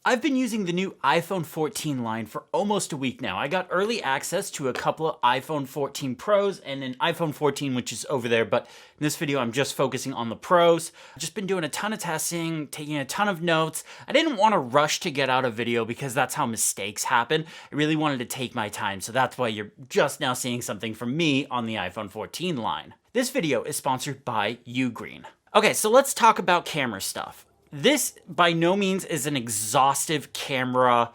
I've been using the new iPhone 14 line for almost a week now. I got early access to a couple of iPhone 14 Pros and an iPhone 14 which is over there, but in this video I'm just focusing on the Pros. I've just been doing a ton of testing, taking a ton of notes. I didn't want to rush to get out a video because that's how mistakes happen. I really wanted to take my time, so that's why you're just now seeing something from me on the iPhone 14 line. This video is sponsored by Ugreen. Okay, so let's talk about camera stuff. This by no means is an exhaustive camera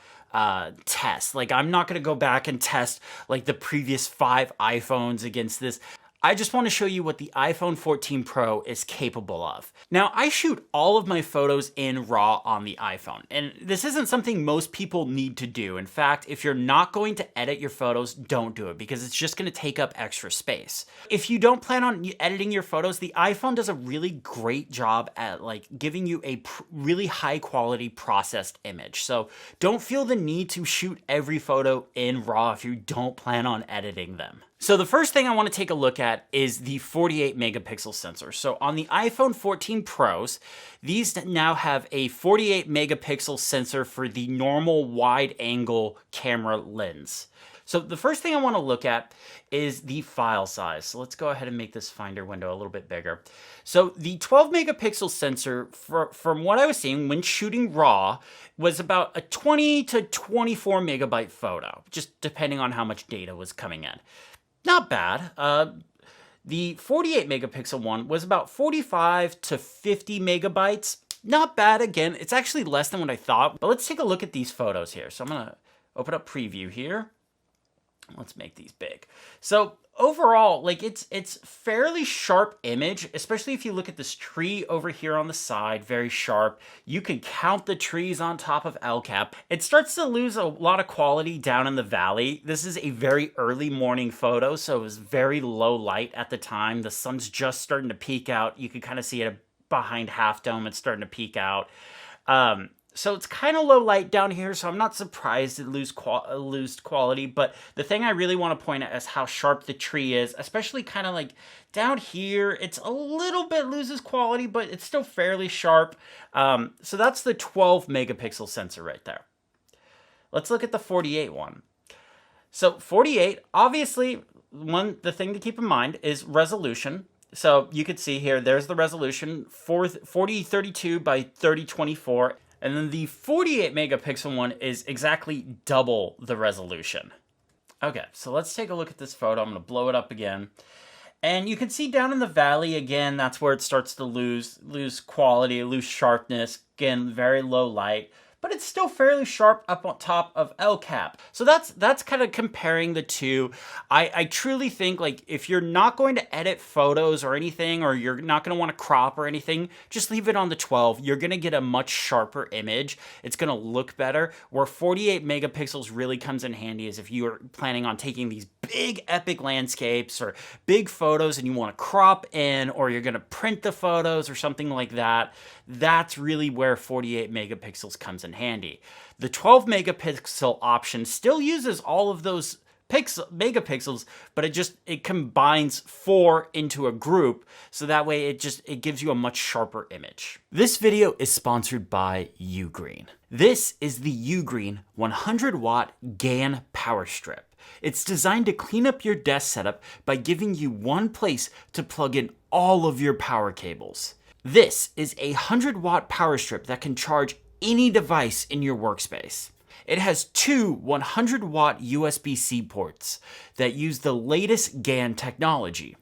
test. Like, I'm not going to go back and test like the previous 5 iPhones against this. I just want to show you what the iPhone 14 Pro is capable of. Now, I shoot all of my photos in RAW on the iPhone, and this isn't something most people need to do. In fact, if you're not going to edit your photos, don't do it because it's just going to take up extra space. If you don't plan on editing your photos, the iPhone does a really great job at like giving you a really high quality processed image. So don't feel the need to shoot every photo in RAW if you don't plan on editing them. So the first thing I want to take a look at is the 48 megapixel sensor. So on the iPhone 14 Pros, these now have a 48 megapixel sensor for the normal wide angle camera lens. So the first thing I want to look at is the file size. So let's go ahead and make this Finder window a little bit bigger. So the 12 megapixel sensor, from what I was seeing when shooting RAW, was about a 20 to 24 megabyte photo, just depending on how much data was coming in. Not bad. The 48 megapixel one was about 45 to 50 megabytes. Not bad. Again, it's actually less than what I thought. But let's take a look at these photos here. So I'm going to open up preview here. Let's make these big. So overall, like it's fairly sharp image, especially if you look at this tree over here on the side, very sharp. You can count the trees on top of El Cap. It starts to lose a lot of quality down in the valley. This is a very early morning photo, so it was very low light at the time. The sun's just starting to peek out. You can kind of see it behind Half Dome. It's starting to peek out. So it's kind of low light down here, so I'm not surprised it lose quality, but the thing I really want to point out is how sharp the tree is, especially kind of like down here. It's a little bit loses quality, but it's still fairly sharp. So that's the 12 megapixel sensor right there. Let's look at the 48 one. So 48, obviously, the thing to keep in mind is resolution. So you could see here, there's the resolution, 4032 by 3024. And then the 48 megapixel one is exactly double the resolution. Okay, so let's take a look at this photo. I'm going to blow it up again. And you can see down in the valley, again, that's where it starts to lose quality, lose sharpness. Again, very low light. But it's still fairly sharp up on top of El Cap. So that's kind of comparing the two. I truly think, like, if you're not going to edit photos or anything, or you're not going to want to crop or anything, just leave it on the 12. You're going to get a much sharper image. It's going to look better. Where 48 megapixels really comes in handy is if you are planning on taking these big epic landscapes or big photos and you want to crop in, or you're going to print the photos or something like that. That's really where 48 megapixels comes in handy. The 12 megapixel option still uses all of those megapixels, but it combines 4 into a group, so that way it gives you a much sharper image. This video is sponsored by Ugreen. This is the Ugreen 100 watt GAN power strip. It's designed to clean up your desk setup by giving you one place to plug in all of your power cables. This is a 100 watt power strip that can charge any device in your workspace. It has 2 100 watt USB-C ports that use the latest GAN technology.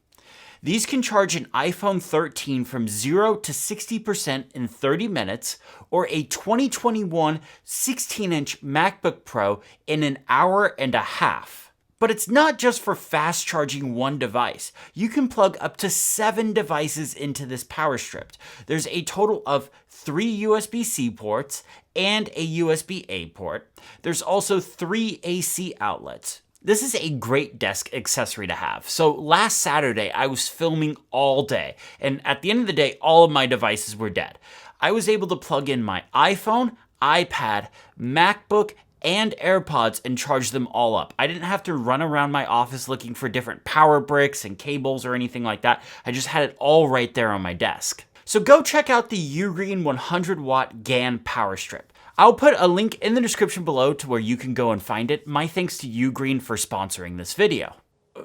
These can charge an iPhone 13 from 0 to 60% in 30 minutes, or a 2021 16-inch MacBook Pro in an hour and a half. But it's not just for fast charging one device. You can plug up to 7 devices into this power strip. There's a total of 3 USB-C ports and a USB-A port. There's also 3 AC outlets. This is a great desk accessory to have. So last Saturday, I was filming all day, and at the end of the day, all of my devices were dead. I was able to plug in my iPhone, iPad, MacBook, and AirPods and charge them all up. I didn't have to run around my office looking for different power bricks and cables or anything like that. I just had it all right there on my desk. So go check out the Ugreen 100 watt GAN power strip. I'll put a link in the description below to where you can go and find it. My thanks to Ugreen for sponsoring this video.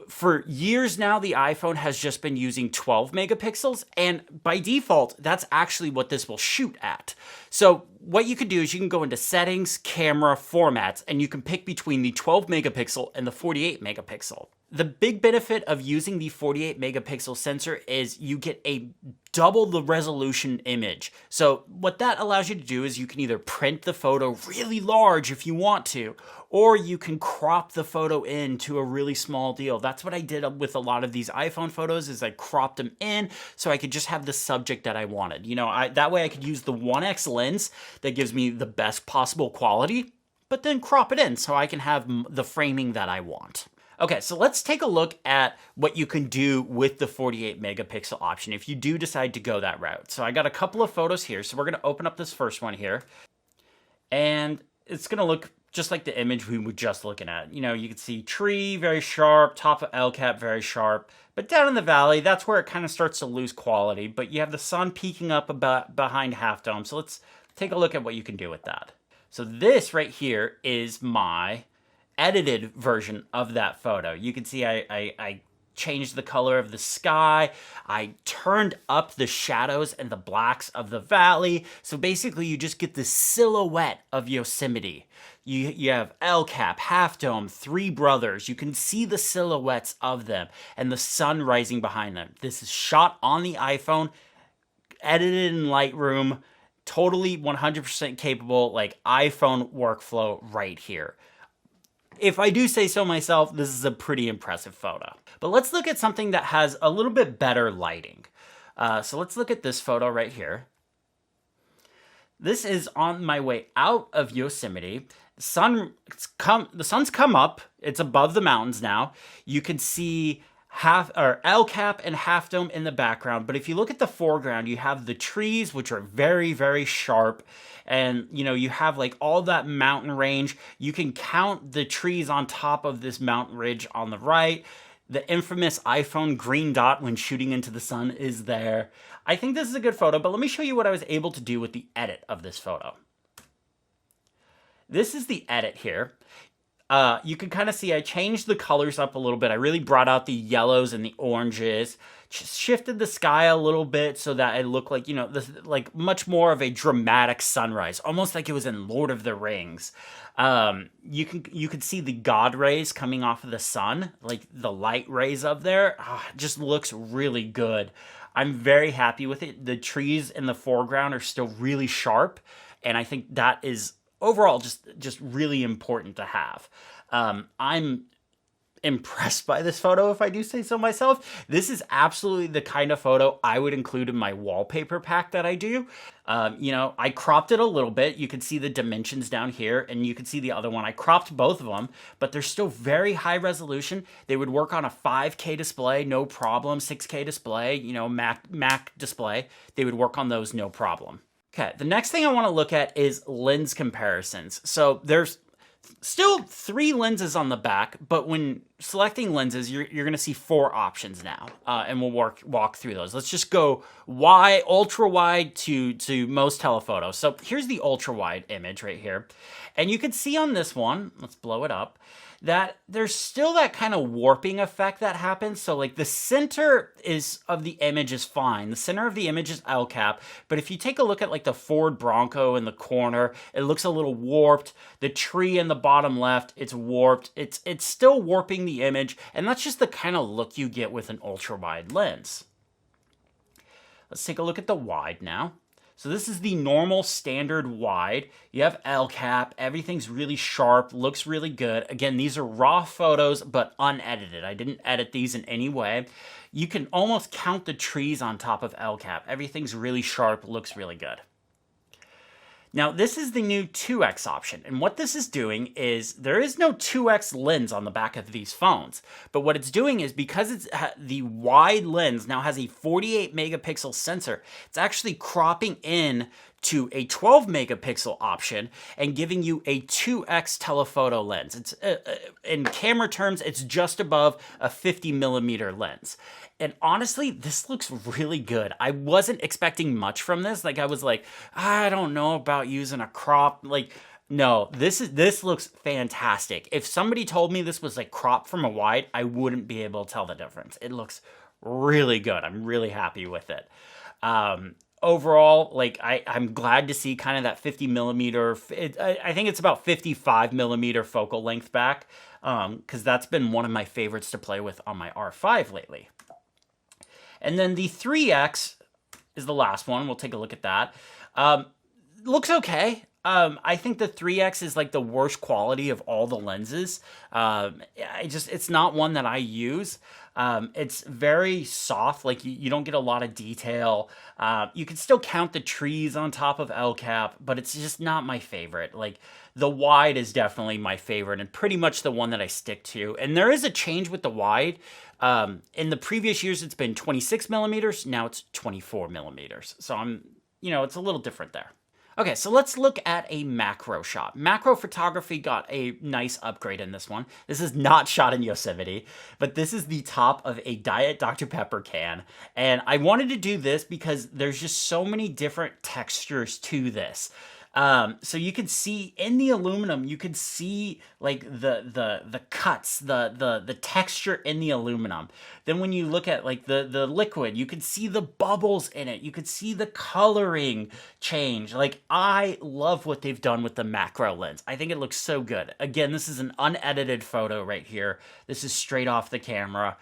For years now, the iPhone has just been using 12 megapixels, and by default, that's actually what this will shoot at. So what you can do is you can go into settings, camera, formats, and you can pick between the 12 megapixel and the 48 megapixel. The big benefit of using the 48 megapixel sensor is you get a double the resolution image. So what that allows you to do is you can either print the photo really large if you want to, or you can crop the photo into a really small deal. That's what I did with a lot of these iPhone photos, is I cropped them in so I could just have the subject that I wanted. You know, that way I could use the 1x lens that gives me the best possible quality, but then crop it in so I can have the framing that I want. Okay, so let's take a look at what you can do with the 48 megapixel option if you do decide to go that route. So I got a couple of photos here. So we're going to open up this first one here. And it's going to look just like the image we were just looking at. You know, you can see tree, very sharp, top of El Cap, very sharp. But down in the valley, that's where it kind of starts to lose quality. But you have the sun peeking up about behind Half Dome. So let's take a look at what you can do with that. So this right here is my edited version of that photo. You can see I changed the color of the sky. I turned up the shadows and the blacks of the valley. So basically you just get the silhouette of Yosemite. You have El Cap, Half Dome, Three Brothers. You can see the silhouettes of them and the sun rising behind them. This is shot on the iPhone, edited in Lightroom, totally 100% capable, like iPhone workflow right here. If I do say so myself, this is a pretty impressive photo. But let's look at something that has a little bit better lighting. So let's look at this photo right here. This is on my way out of Yosemite. The sun's come up. It's above the mountains now. You can see El Cap and Half Dome in the background. But if you look at the foreground, you have the trees, which are very, very sharp. And, you know, you have like all that mountain range. You can count the trees on top of this mountain ridge on the right. The infamous iPhone green dot when shooting into the sun is there. I think this is a good photo, but let me show you what I was able to do with the edit of this photo. This is the edit here. You can kind of see I changed the colors up a little bit. I really brought out the yellows and the oranges, just shifted the sky a little bit so that it looked like, you know, like much more of a dramatic sunrise, almost like it was in Lord of the Rings. You can see the God rays coming off of the sun, like the light rays up there. It just looks really good. I'm very happy with it. The trees in the foreground are still really sharp, and I think that is overall just really important to have. I'm impressed by this photo, if I do say so myself. This is absolutely the kind of photo I would include in my wallpaper pack that I do. You know, I cropped it a little bit. You can see the dimensions down here, and you can see the other one. I cropped both of them, but they're still very high resolution. They would work on a 5K display, no problem. 6K display, you know, Mac display. They would work on those, no problem. Okay, the next thing I want to look at is lens comparisons. So there's still 3 lenses on the back, but when selecting lenses, you're going to see 4 options now, and we'll walk through those. Let's just go wide, ultra wide to most telephoto. So here's the ultra wide image right here, and you can see on this one, let's blow it up, that there's still that kind of warping effect that happens. So like the center of the image is fine. The center of the image is El Cap. But if you take a look at like the Ford Bronco in the corner, it looks a little warped. The tree in the bottom left, it's warped. It's still warping the image. And that's just the kind of look you get with an ultra wide lens. Let's take a look at the wide now. So this is the normal standard wide. You have El Cap, everything's really sharp, looks really good. Again, these are raw photos, but unedited. I didn't edit these in any way. You can almost count the trees on top of El Cap. Everything's really sharp, looks really good. Now, this is the new 2x option, and what this is doing is there is no 2x lens on the back of these phones, but what it's doing is because it's the wide lens now has a 48 megapixel sensor, it's actually cropping in to a 12 megapixel option and giving you a 2x telephoto lens. It's in camera terms, it's just above a 50 millimeter lens. And honestly, this looks really good. I wasn't expecting much from this. Like, I was like, I don't know about using a crop. Like, no, this looks fantastic. If somebody told me this was like crop from a wide, I wouldn't be able to tell the difference. It looks really good. I'm really happy with it. Overall, like, I'm glad to see kind of that 50 millimeter, I think it's about 55 millimeter focal length back, because that's been one of my favorites to play with on my R5 lately. And then the 3X is the last one. We'll take a look at that. Looks okay. I think the 3X is like the worst quality of all the lenses. It's not one that I use. It's very soft, like you don't get a lot of detail. You can still count the trees on top of El Cap, but it's just not my favorite. Like, the wide is definitely my favorite and pretty much the one that I stick to. And there is a change with the wide. In the previous years, it's been 26 millimeters. Now it's 24 millimeters. So it's a little different there. Okay, so let's look at a macro shot. Macro photography got a nice upgrade in this one. This is not shot in Yosemite, but this is the top of a Diet Dr. Pepper can. And I wanted to do this because there's just so many different textures to this. So you can see in the aluminum, you can see like the cuts, the texture in the aluminum. Then when you look at like the liquid, you can see the bubbles in it. You can see the coloring change. Like, I love what they've done with the macro lens. I think it looks so good. Again, this is an unedited photo right here. This is straight off the camera.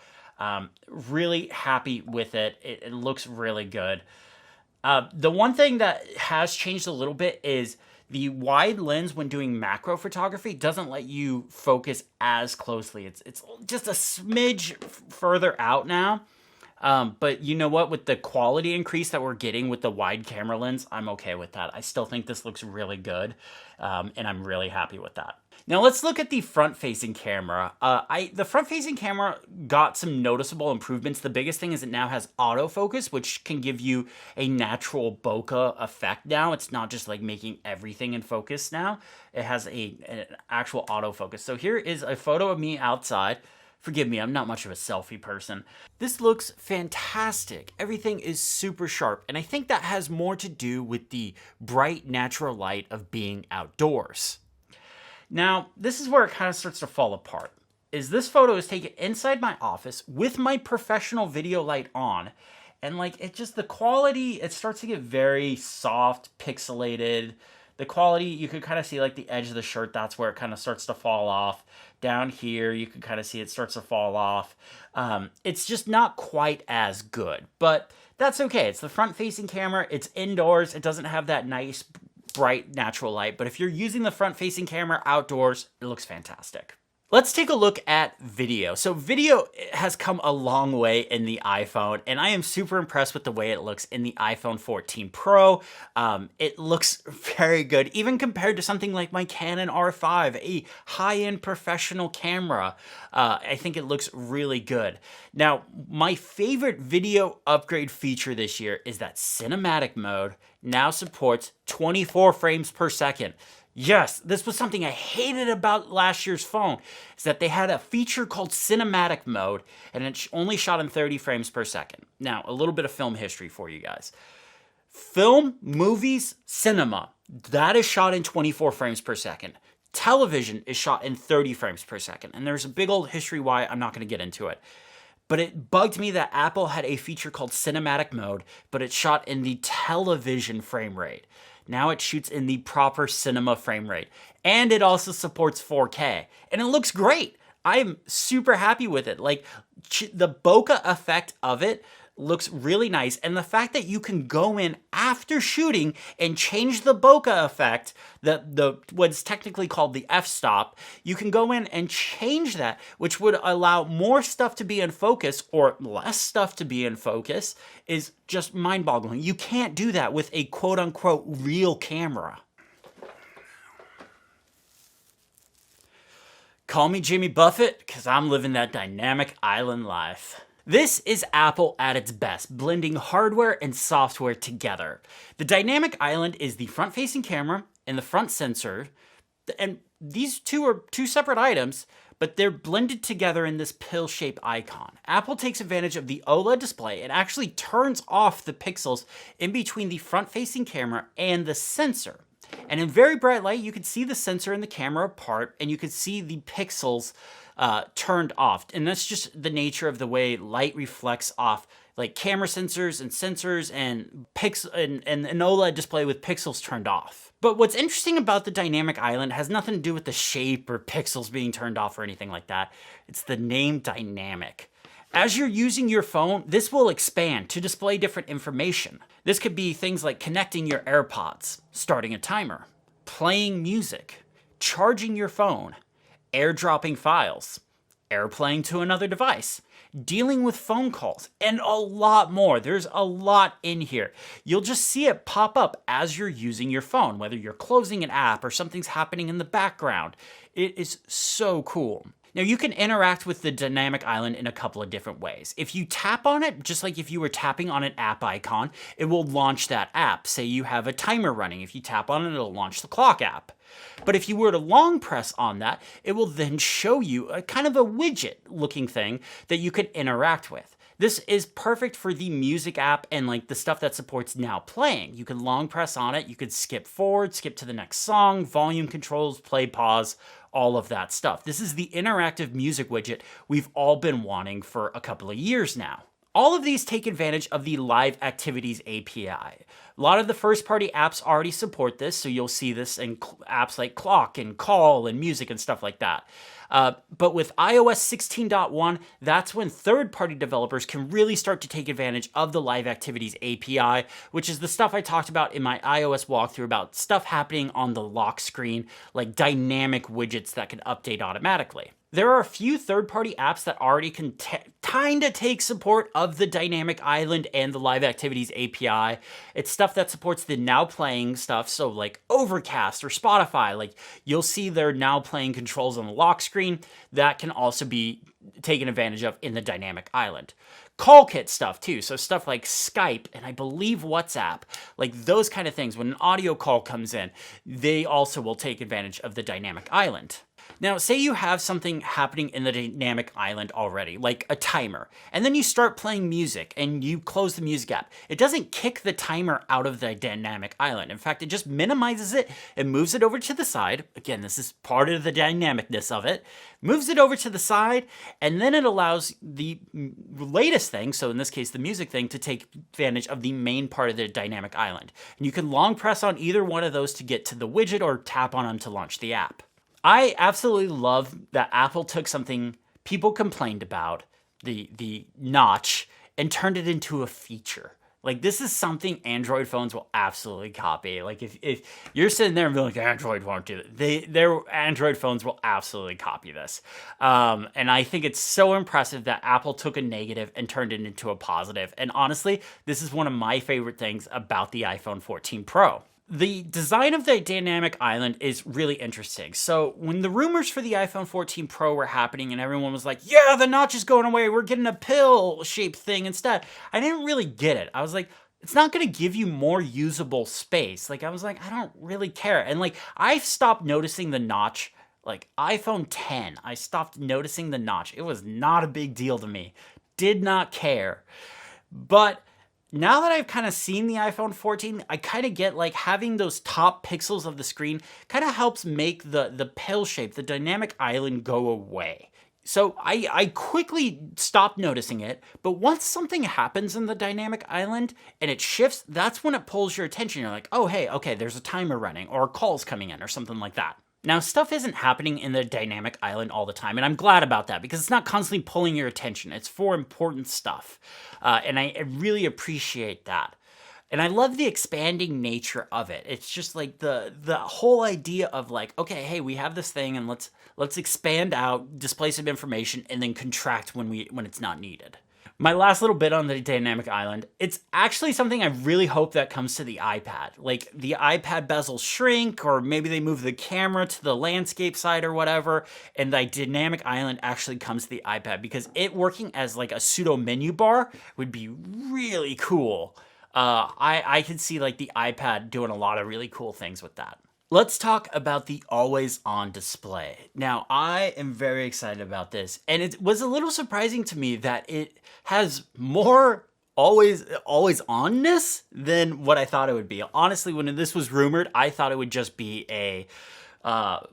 Really happy with it. It looks really good. The one thing that has changed a little bit is the wide lens when doing macro photography doesn't let you focus as closely. It's just a smidge further out now. But you know what? With the quality increase that we're getting with the wide camera lens, I'm okay with that. I still think this looks really good, and I'm really happy with that. Now let's look at the front-facing camera. The front-facing camera got some noticeable improvements. The biggest thing is it now has autofocus, which can give you a natural bokeh effect now. It's not just like making everything in focus now. It has an actual autofocus. So here is a photo of me outside. Forgive me, I'm not much of a selfie person. This looks fantastic. Everything is super sharp, and I think that has more to do with the bright natural light of being outdoors. Now, this is where it kind of starts to fall apart. This photo is taken inside my office with my professional video light on, and like, the quality, it starts to get very soft, pixelated. The quality, you could kind of see like the edge of the shirt, that's where it kind of starts to fall off. Down here, you can kind of see it starts to fall off. It's just not quite as good, but that's okay. It's the front-facing camera, it's indoors, it doesn't have that nice, bright, natural light, but if you're using the front-facing camera outdoors, it looks fantastic. Let's take a look at video. So video has come a long way in the iPhone, and I am super impressed with the way it looks in the iPhone 14 Pro. It looks very good, even compared to something like my Canon R5, a high-end professional camera. I think it looks really good. Now, my favorite video upgrade feature this year is that cinematic mode now supports 24 frames per second. Yes, this was something I hated about last year's phone, is that they had a feature called cinematic mode, and it only shot in 30 frames per second. Now, a little bit of film history for you guys. Film, movies, cinema, that is shot in 24 frames per second. Television is shot in 30 frames per second, and there's a big old history why. I'm not going to get into it. But it bugged me that Apple had a feature called cinematic mode, but it shot in the television frame rate. Now it shoots in the proper cinema frame rate. And it also supports 4K. And it looks great. I'm super happy with it. Like, the bokeh effect of it looks really nice. And the fact that you can go in after shooting and change the bokeh effect, what's technically called the f-stop, you can go in and change that, which would allow more stuff to be in focus or less stuff to be in focus, is just mind-boggling. You can't do that with a quote-unquote real camera. Call me Jimmy Buffett, because I'm living that dynamic island life. This is Apple at its best, blending hardware and software together. The dynamic island is the front-facing camera and the front sensor, and these two are two separate items, but they're blended together in this pill-shaped icon. Apple takes advantage of the OLED display and actually turns off the pixels in between the front-facing camera and the sensor. And in very bright light, you can see the sensor and the camera apart, and you can see the pixels turned off. And that's just the nature of the way light reflects off like camera sensors and an OLED display with pixels turned off. But what's interesting about the dynamic island has nothing to do with the shape or pixels being turned off or anything like that. It's the name dynamic. As you're using your phone, this will expand to display different information. This could be things like connecting your AirPods, starting a timer, playing music, charging your phone, airdropping files, airplaying to another device, dealing with phone calls, and a lot more. There's a lot in here. You'll just see it pop up as you're using your phone, whether you're closing an app or something's happening in the background. It is so cool. Now, you can interact with the dynamic island in a couple of different ways. If you tap on it, just like if you were tapping on an app icon, it will launch that app. Say you have a timer running. If you tap on it, it'll launch the clock app. But if you were to long press on that, it will then show you a kind of a widget looking thing that you could interact with. This is perfect for the music app and like the stuff that supports now playing. You can long press on it, you could skip forward, skip to the next song, volume controls, play, pause, all of that stuff. This is the interactive music widget we've all been wanting for a couple of years now. All of these take advantage of the Live Activities API. A lot of the first-party apps already support this, so you'll see this in apps like Clock and Call and Music and stuff like that. But with iOS 16.1, that's when third-party developers can really start to take advantage of the Live Activities API, which is the stuff I talked about in my iOS walkthrough about stuff happening on the lock screen, like dynamic widgets that can update automatically. There are a few third-party apps that already can kind of take support of the dynamic island and the Live Activities API. It's stuff that supports the now playing stuff, so like Overcast or Spotify, like you'll see their now playing controls on the lock screen. That can also be taken advantage of in the dynamic island. Call kit stuff too, so stuff like Skype and I believe WhatsApp, like those kind of things. When an audio call comes in, they also will take advantage of the dynamic island. Now, say you have something happening in the dynamic island already, like a timer, and then you start playing music and you close the music app. It doesn't kick the timer out of the dynamic island. In fact, it just minimizes it and moves it over to the side. Again, this is part of the dynamicness of it. Moves it over to the side, and then it allows the latest thing, so in this case the music thing, to take advantage of the main part of the dynamic island. And you can long press on either one of those to get to the widget or tap on them to launch the app. I absolutely love that Apple took something people complained about, the notch, and turned it into a feature. Like, this is something Android phones will absolutely copy. Like, if you're sitting there and being like, Android won't do it, their Android phones will absolutely copy this. And I think it's so impressive that Apple took a negative and turned it into a positive. And honestly, this is one of my favorite things about the iPhone 14 Pro. The design of the dynamic island is really interesting. So when the rumors for the iPhone 14 Pro were happening and everyone was like, yeah, the notch is going away, we're getting a pill-shaped thing instead, I didn't really get it. I was like, it's not going to give you more usable space. Like, I was like, I don't really care. And like, I've stopped noticing the notch. Like, iPhone 10, I stopped noticing the notch. It was not a big deal to me. Did not care. But now that I've kind of seen the iPhone 14, I kind of get like having those top pixels of the screen kind of helps make the pill shape, the dynamic island, go away. So I quickly stopped noticing it, but once something happens in the dynamic island and it shifts, that's when it pulls your attention. You're like, oh, hey, okay, there's a timer running or calls coming in or something like that. Now, stuff isn't happening in the dynamic island all the time, and I'm glad about that because it's not constantly pulling your attention. It's for important stuff, and I really appreciate that. And I love the expanding nature of it. It's just like the whole idea of like, okay, hey, we have this thing, and let's expand out, display some information, and then contract when it's not needed. My last little bit on the dynamic island, it's actually something I really hope that comes to the iPad. Like the iPad bezels shrink, or maybe they move the camera to the landscape side or whatever, and the dynamic island actually comes to the iPad, because it working as like a pseudo menu bar would be really cool. I could see like the iPad doing a lot of really cool things with that. Let's talk about the always on display. Now, I am very excited about this, and it was a little surprising to me that it has more always onness than what I thought it would be. Honestly, when this was rumored, I thought it would just be a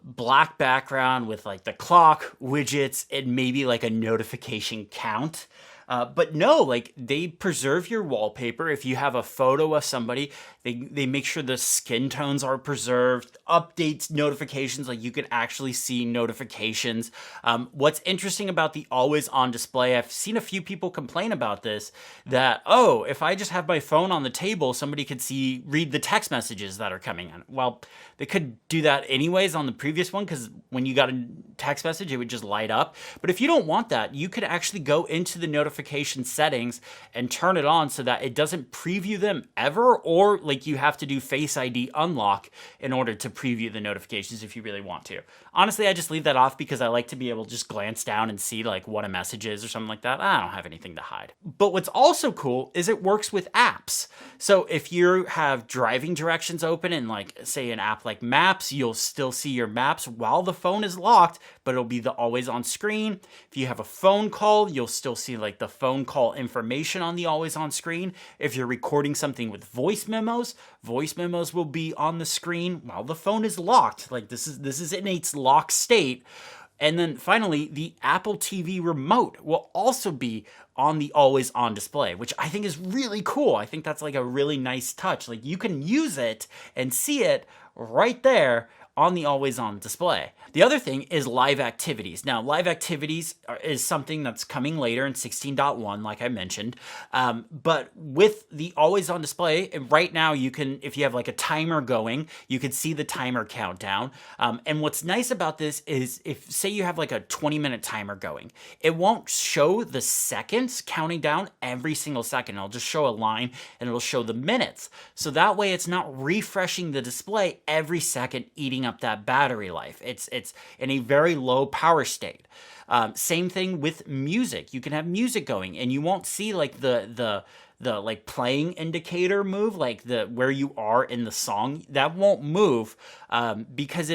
black background with like the clock, widgets, and maybe like a notification count. But no, like they preserve your wallpaper. If you have a photo of somebody, they make sure the skin tones are preserved, updates, notifications, like you can actually see notifications. What's interesting about the always on display, I've seen a few people complain about this, that, oh, if I just have my phone on the table, somebody could read the text messages that are coming in. Well, they could do that anyways on the previous one, because when you got a text message, it would just light up. But if you don't want that, you could actually go into the notification settings and turn it on so that it doesn't preview them ever, or like you have to do Face ID unlock in order to preview the notifications if you really want to. Honestly, I just leave that off because I like to be able to just glance down and see like what a message is or something like that. I don't have anything to hide. But what's also cool is it works with apps. So if you have driving directions open and like say an app like Maps, you'll still see your maps while the phone is locked, but it'll be the always on screen. If you have a phone call, you'll still see like the phone call information on the always on screen. If you're recording something with voice memos will be on the screen while the phone is locked. Like this is in its lock state. And then finally, the Apple TV remote will also be on the always on display, which I think is really cool. I think that's like a really nice touch. Like you can use it and see it right there on the always on display. The other thing is live activities. Now, live activities is something that's coming later in 16.1, like I mentioned. But with the always on display, right now you can, if you have like a timer going, you can see the timer countdown. And what's nice about this is if, say you have like a 20-minute timer going, it won't show the seconds counting down every single second. It'll just show a line and it'll show the minutes. So that way it's not refreshing the display every second, eating up that battery life. It's in a very low power state. Same thing with music. You can have music going and you won't see like the like playing indicator move, like where you are in the song. That won't move because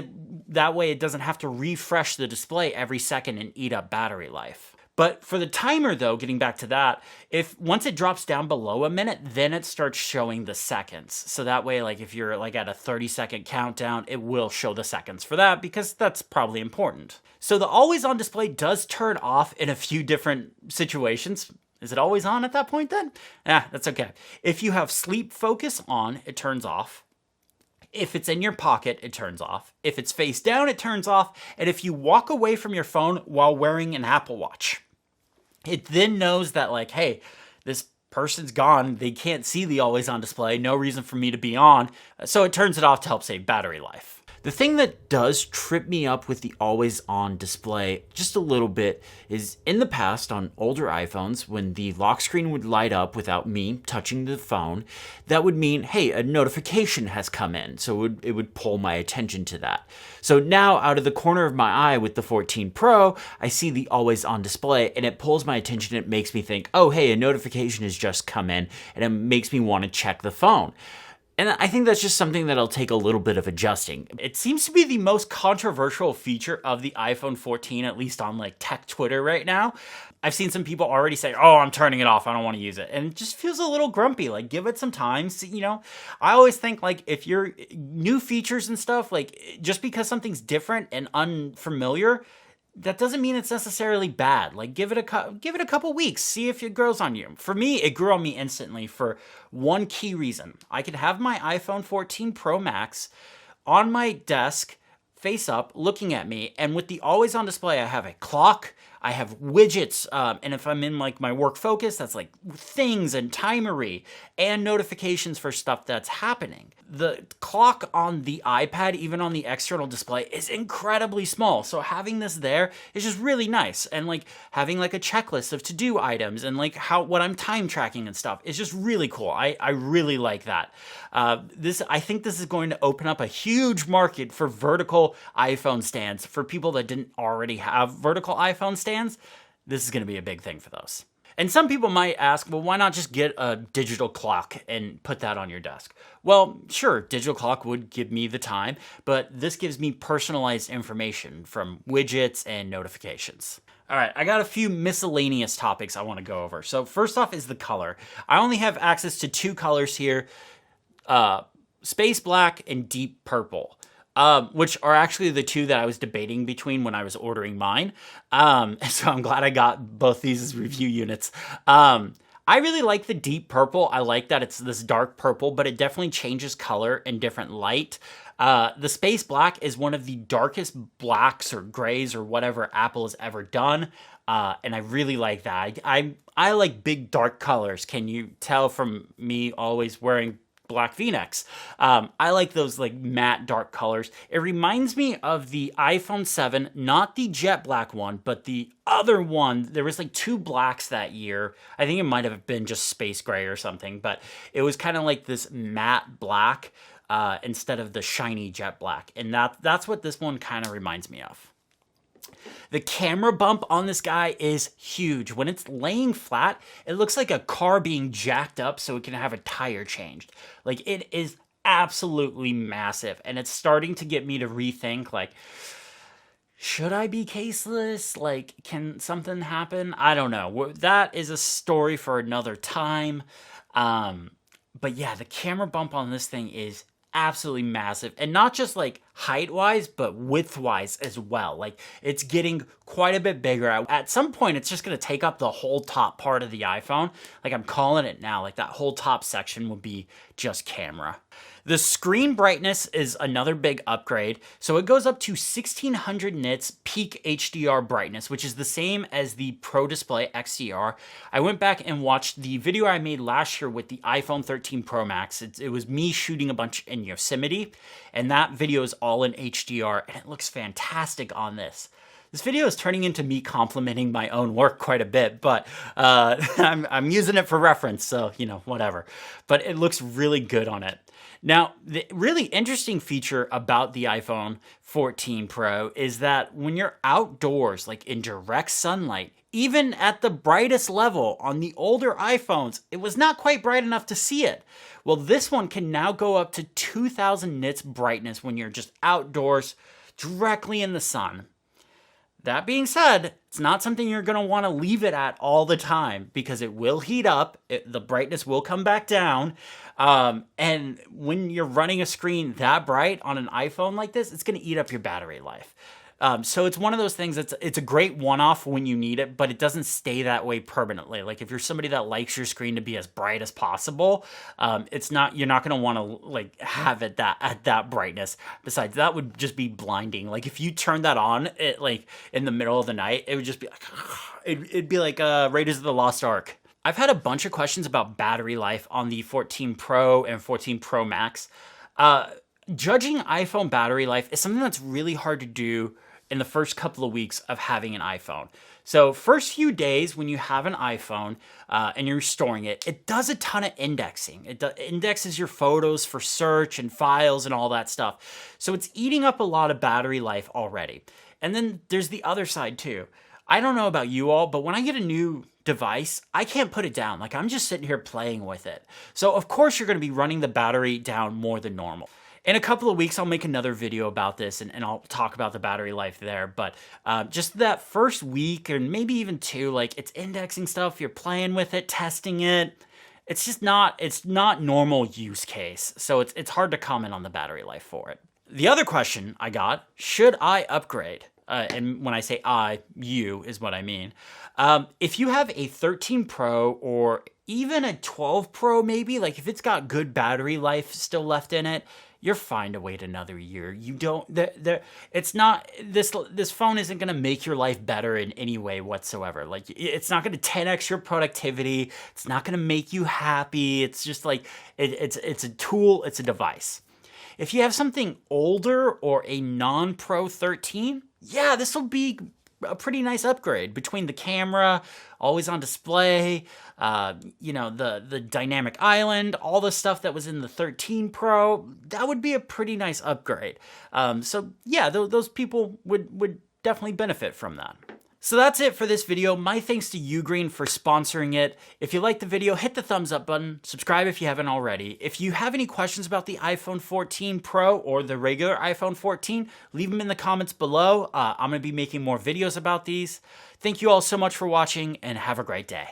that way it doesn't have to refresh the display every second and eat up battery life. But for the timer though, getting back to that, once it drops down below a minute, then it starts showing the seconds. So that way, like if you're like at a 30-second countdown, it will show the seconds for that because that's probably important. So the always on display does turn off in a few different situations. Is it always on at that point then? That's okay. If you have sleep focus on, it turns off. If it's in your pocket, it turns off. If it's face down, it turns off. And if you walk away from your phone while wearing an Apple Watch, it then knows that like, hey, this person's gone. They can't see the always on display. No reason for me to be on. So it turns it off to help save battery life. The thing that does trip me up with the always on display just a little bit is in the past on older iPhones, when the lock screen would light up without me touching the phone, that would mean, hey, a notification has come in. So it would pull my attention to that. So now out of the corner of my eye with the 14 Pro, I see the always on display and it pulls my attention. It makes me think, oh, hey, a notification has just come in, and it makes me want to check the phone. And I think that's just something that'll take a little bit of adjusting. It seems to be the most controversial feature of the iPhone 14, at least on like tech Twitter right now. I've seen some people already say, oh, I'm turning it off, I don't want to use it. And it just feels a little grumpy. Like, give it some time. So, I always think like if you're new features and stuff, like just because something's different and unfamiliar, that doesn't mean it's necessarily bad. Like give it a couple weeks, see if it grows on you. For me, it grew on me instantly for one key reason. I could have my iPhone 14 Pro Max on my desk, face up, looking at me, and with the always on display, I have a clock, I have widgets, and if I'm in like my work focus, that's like things and timery and notifications for stuff that's happening. The clock on the iPad, even on the external display, is incredibly small. So having this there is just really nice. And like having like a checklist of to-do items and like what I'm time tracking and stuff is just really cool. I really like that. I think this is going to open up a huge market for vertical iPhone stands for people that didn't already have vertical iPhone stands. This is going to be a big thing for those. And some people might ask, well, why not just get a digital clock and put that on your desk? Well, sure, digital clock would give me the time, but this gives me personalized information from widgets and notifications. All right, I got a few miscellaneous topics I want to go over. So first off is the color. I only have access to 2 colors here, space black and deep purple. Which are actually the 2 that I was debating between when I was ordering mine. So I'm glad I got both these as review units. I really like the deep purple. I like that it's this dark purple, but it definitely changes color in different light. The space black is one of the darkest blacks or grays or whatever Apple has ever done. And I really like that. I like big dark colors. Can you tell from me always wearing black V-necks? I like those like matte dark colors. It reminds me of the iPhone 7, not the jet black one, but the other one. There was like 2 blacks that year. I think it might have been just space gray or something, but it was kind of like this matte black instead of the shiny jet black. And that's what this one kind of reminds me of. The camera bump on this guy is huge. When it's laying flat, it looks like a car being jacked up so it can have a tire changed. Like, it is absolutely massive, and it's starting to get me to rethink, like, should I be caseless? Like, can something happen? I don't know. That is a story for another time. But yeah, the camera bump on this thing is absolutely massive, and not just like height wise but width wise as well. Like, it's getting quite a bit bigger. At some point it's just going to take up the whole top part of the iPhone. Like, I'm calling it now, like that whole top section will be just camera. The screen brightness is another big upgrade. So it goes up to 1600 nits peak HDR brightness, which is the same as the Pro Display XDR. I went back and watched the video I made last year with the iPhone 13 Pro Max. It was me shooting a bunch in Yosemite, and that video is all in HDR, and it looks fantastic on this. This video is turning into me complimenting my own work quite a bit, but I'm using it for reference, so, you know, whatever. But it looks really good on it. Now, the really interesting feature about the iPhone 14 Pro is that when you're outdoors, like in direct sunlight, even at the brightest level on the older iPhones, it was not quite bright enough to see it. Well, this one can now go up to 2000 nits brightness when you're just outdoors directly in the sun. That being said, it's not something you're going to want to leave it at all the time, because it will heat up, the brightness will come back down, and when you're running a screen that bright on an iPhone like this, it's going to eat up your battery life. So it's one of those things that's, it's a great one-off when you need it, but it doesn't stay that way permanently. Like, if you're somebody that likes your screen to be as bright as possible, you're not going to want to like have it at that brightness. Besides, that would just be blinding. Like, if you turn that on like in the middle of the night, it would just be like, it'd be like Raiders of the Lost Ark. I've had a bunch of questions about battery life on the 14 Pro and 14 Pro Max. Judging iPhone battery life is something that's really hard to do in the first couple of weeks of having an iPhone. So first few days when you have an iPhone and you're storing it, it does a ton of indexing. It indexes your photos for search and files and all that stuff. So it's eating up a lot of battery life already. And then there's the other side too. I don't know about you all, but when I get a new device, I can't put it down. Like, I'm just sitting here playing with it. So of course you're going to be running the battery down more than normal. In a couple of weeks, I'll make another video about this, and I'll talk about the battery life there. But just that first week, or maybe even 2, like, it's indexing stuff, you're playing with it, testing it. It's just not, it's not normal use case. So it's hard to comment on the battery life for it. The other question I got, should I upgrade? And when I say I, you is what I mean. If you have a 13 Pro or even a 12 Pro maybe, like if it's got good battery life still left in it, you're fine to wait another year. You don't, it's not, this phone isn't going to make your life better in any way whatsoever. Like, it's not going to 10x your productivity. It's not going to make you happy. It's just like, it's a tool, it's a device. If you have something older or a non-Pro 13, yeah, this will be a pretty nice upgrade between the camera, always on display, you know, the dynamic island, all the stuff that was in the 13 Pro. That would be a pretty nice upgrade. So yeah, those people would definitely benefit from that. So that's it for this video. My thanks to Ugreen for sponsoring it. If you liked the video, hit the thumbs up button. Subscribe if you haven't already. If you have any questions about the iPhone 14 Pro or the regular iPhone 14, leave them in the comments below. I'm going to be making more videos about these. Thank you all so much for watching, and have a great day.